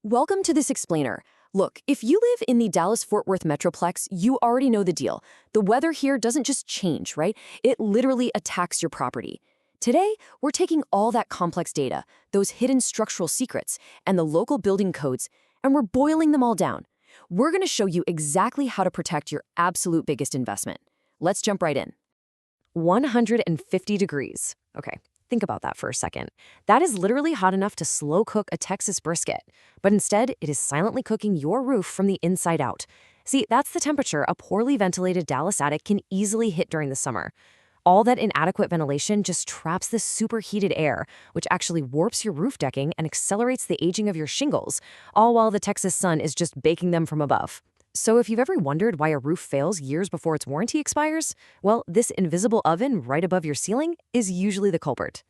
Welcome to this explainer. Look, if you live in the Dallas-Fort Worth metroplex, you already know the deal. The weather here doesn't just change, right? It literally attacks your property. Today, we're taking all that complex data, those hidden structural secrets, and the local building codes, and we're boiling them all down. We're going to show you exactly how to protect your absolute biggest investment. Let's jump right in. 150 degrees. Okay. Think about that for a second. That is literally hot enough to slow cook a Texas brisket, but instead it is silently cooking your roof from the inside out. See, that's the temperature a poorly ventilated Dallas attic can easily hit during the summer. All that inadequate ventilation just traps this superheated air, which actually warps your roof decking and accelerates the aging of your shingles, all while the Texas sun is just baking them from above. So if you've ever wondered why a roof fails years before its warranty expires, well, this invisible oven right above your ceiling is usually the culprit.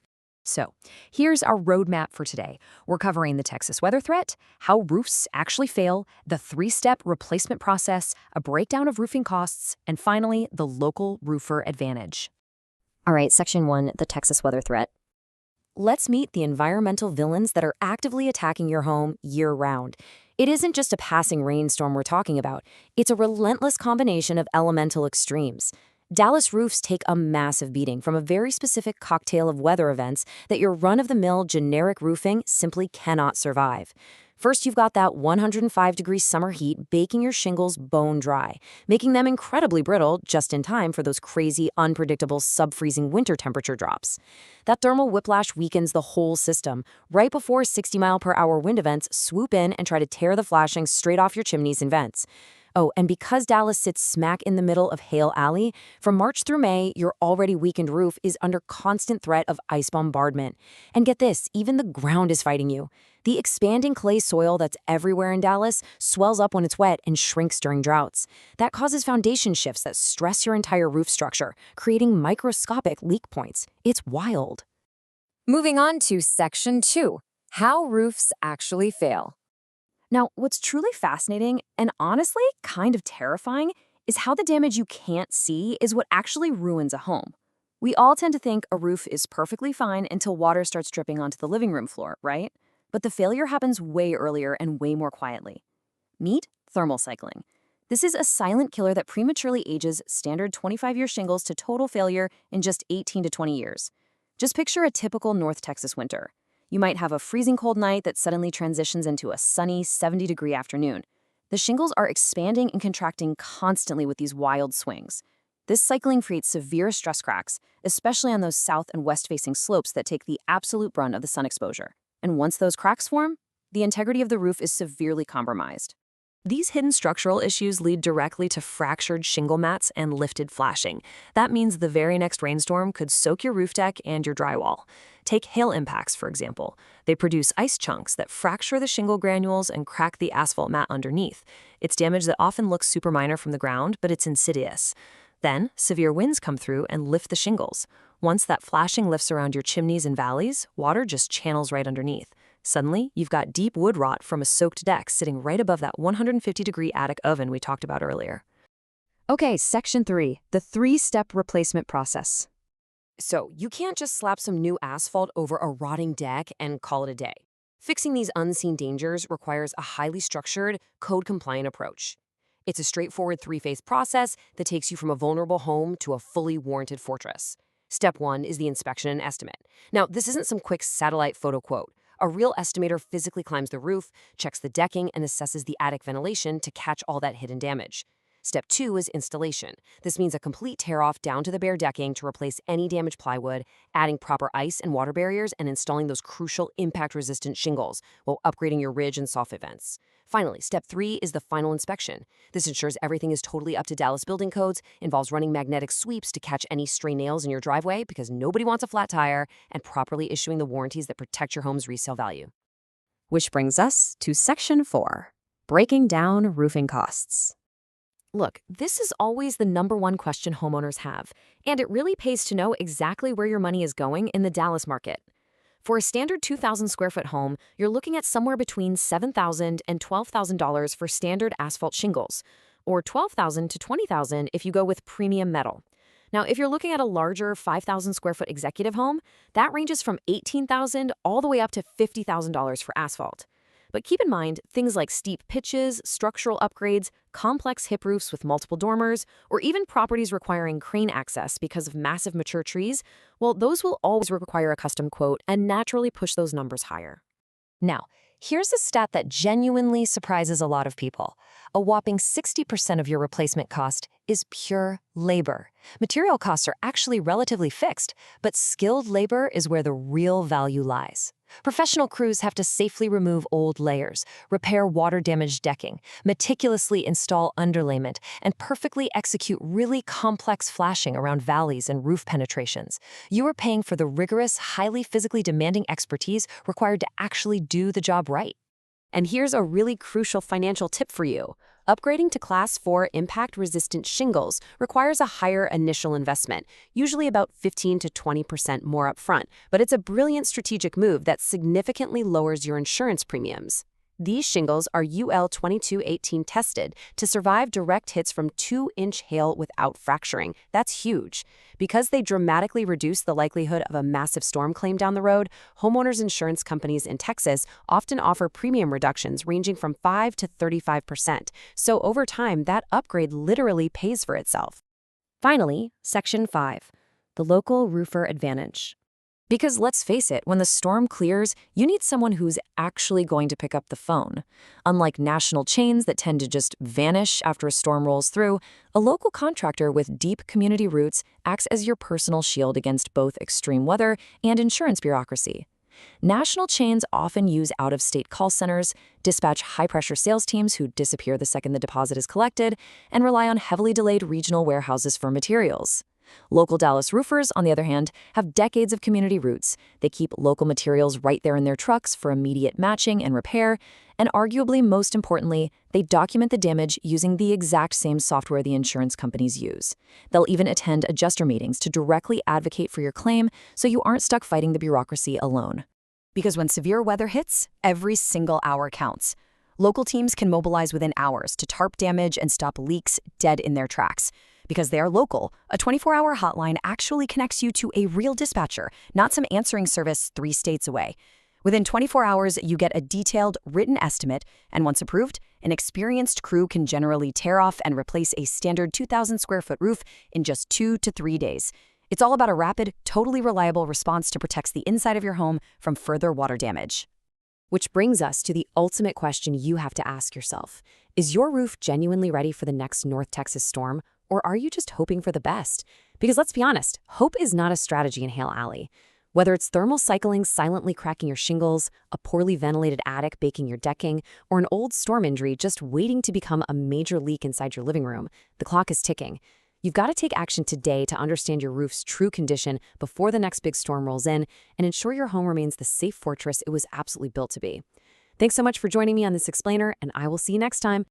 So here's our roadmap for today. We're covering the Texas weather threat, how roofs actually fail, the 3-step replacement process, a breakdown of roofing costs, and finally, the local roofer advantage. All right, Section 1, the Texas weather threat. Let's meet the environmental villains that are actively attacking your home year-round. It isn't just a passing rainstorm we're talking about. It's a relentless combination of elemental extremes. Dallas roofs take a massive beating from a very specific cocktail of weather events that your run-of-the-mill generic roofing simply cannot survive. First, you've got that 105-degree summer heat baking your shingles bone dry, making them incredibly brittle just in time for those crazy, unpredictable sub-freezing winter temperature drops. That thermal whiplash weakens the whole system right before 60-mile-per-hour wind events swoop in and try to tear the flashings straight off your chimneys and vents. Oh, and because Dallas sits smack in the middle of Hail Alley, from March through May, your already weakened roof is under constant threat of ice bombardment. And get this, even the ground is fighting you. The expanding clay soil that's everywhere in Dallas swells up when it's wet and shrinks during droughts. That causes foundation shifts that stress your entire roof structure, creating microscopic leak points. It's wild. Moving on to Section 2, how roofs actually fail. Now, what's truly fascinating and honestly kind of terrifying is how the damage you can't see is what actually ruins a home. We all tend to think a roof is perfectly fine until water starts dripping onto the living room floor, right? But the failure happens way earlier and way more quietly. Meet thermal cycling. This is a silent killer that prematurely ages standard 25-year shingles to total failure in just 18 to 20 years. Just picture a typical North Texas winter. You might have a freezing cold night that suddenly transitions into a sunny 70-degree afternoon. The shingles are expanding and contracting constantly with these wild swings. This cycling creates severe stress cracks, especially on those south and west-facing slopes that take the absolute brunt of the sun exposure. And once those cracks form, the integrity of the roof is severely compromised. These hidden structural issues lead directly to fractured shingle mats and lifted flashing. That means the very next rainstorm could soak your roof deck and your drywall. Take hail impacts, for example. They produce ice chunks that fracture the shingle granules and crack the asphalt mat underneath. It's damage that often looks super minor from the ground, but it's insidious. Then, severe winds come through and lift the shingles. Once that flashing lifts around your chimneys and valleys, water just channels right underneath. Suddenly, you've got deep wood rot from a soaked deck sitting right above that 150-degree attic oven we talked about earlier. Okay, Section 3, the 3-step replacement process. So, you can't just slap some new asphalt over a rotting deck and call it a day. Fixing these unseen dangers requires a highly structured, code-compliant approach. It's a straightforward 3-phase process that takes you from a vulnerable home to a fully warranted fortress. Step 1 is the inspection and estimate. Now, this isn't some quick satellite photo quote. A real estimator physically climbs the roof, checks the decking, and assesses the attic ventilation to catch all that hidden damage. Step 2 is installation. This means a complete tear-off down to the bare decking to replace any damaged plywood, adding proper ice and water barriers, and installing those crucial impact-resistant shingles while upgrading your ridge and soffit vents. Finally, Step 3 is the final inspection. This ensures everything is totally up to Dallas building codes, involves running magnetic sweeps to catch any stray nails in your driveway because nobody wants a flat tire, and properly issuing the warranties that protect your home's resale value. Which brings us to Section 4, breaking down roofing costs. Look, this is always the #1 question homeowners have, and it really pays to know exactly where your money is going in the Dallas market. For a standard 2,000 square foot home, you're looking at somewhere between $7,000 and $12,000 for standard asphalt shingles, or $12,000 to $20,000 if you go with premium metal. Now, if you're looking at a larger 5,000 square foot executive home, that ranges from $18,000 all the way up to $50,000 for asphalt. But keep in mind, things like steep pitches, structural upgrades, complex hip roofs with multiple dormers, or even properties requiring crane access because of massive mature trees, well, those will always require a custom quote and naturally push those numbers higher. Now, here's a stat that genuinely surprises a lot of people. A whopping 60% of your replacement cost is pure labor. Material costs are actually relatively fixed, but skilled labor is where the real value lies. Professional crews have to safely remove old layers, repair water-damaged decking, meticulously install underlayment, and perfectly execute really complex flashing around valleys and roof penetrations. You are paying for the rigorous, highly physically demanding expertise required to actually do the job right. And here's a really crucial financial tip for you. Upgrading to Class 4 impact-resistant shingles requires a higher initial investment, usually about 15 to 20% more upfront, but it's a brilliant strategic move that significantly lowers your insurance premiums. These shingles are UL 2218 tested to survive direct hits from 2-inch hail without fracturing. That's huge. Because they dramatically reduce the likelihood of a massive storm claim down the road, homeowners insurance companies in Texas often offer premium reductions ranging from 5 to 35%. So over time, that upgrade literally pays for itself. Finally, Section 5, the local roofer advantage. Because let's face it, when the storm clears, you need someone who's actually going to pick up the phone. Unlike national chains that tend to just vanish after a storm rolls through, a local contractor with deep community roots acts as your personal shield against both extreme weather and insurance bureaucracy. National chains often use out-of-state call centers, dispatch high-pressure sales teams who disappear the second the deposit is collected, and rely on heavily delayed regional warehouses for materials. Local Dallas roofers, on the other hand, have decades of community roots. They keep local materials right there in their trucks for immediate matching and repair, and arguably most importantly, they document the damage using the exact same software the insurance companies use. They'll even attend adjuster meetings to directly advocate for your claim so you aren't stuck fighting the bureaucracy alone. Because when severe weather hits, every single hour counts. Local teams can mobilize within hours to tarp damage and stop leaks dead in their tracks. Because they are local, a 24-hour hotline actually connects you to a real dispatcher, not some answering service 3 states away. Within 24 hours, you get a detailed, written estimate, and once approved, an experienced crew can generally tear off and replace a standard 2,000-square-foot roof in just 2 to 3 days. It's all about a rapid, totally reliable response to protect the inside of your home from further water damage. Which brings us to the ultimate question you have to ask yourself. Is your roof genuinely ready for the next North Texas storm? Or are you just hoping for the best? Because let's be honest, hope is not a strategy in Hail Alley. Whether it's thermal cycling silently cracking your shingles, a poorly ventilated attic baking your decking, or an old storm injury just waiting to become a major leak inside your living room, the clock is ticking. You've got to take action today to understand your roof's true condition before the next big storm rolls in and ensure your home remains the safe fortress it was absolutely built to be. Thanks so much for joining me on this explainer, and I will see you next time.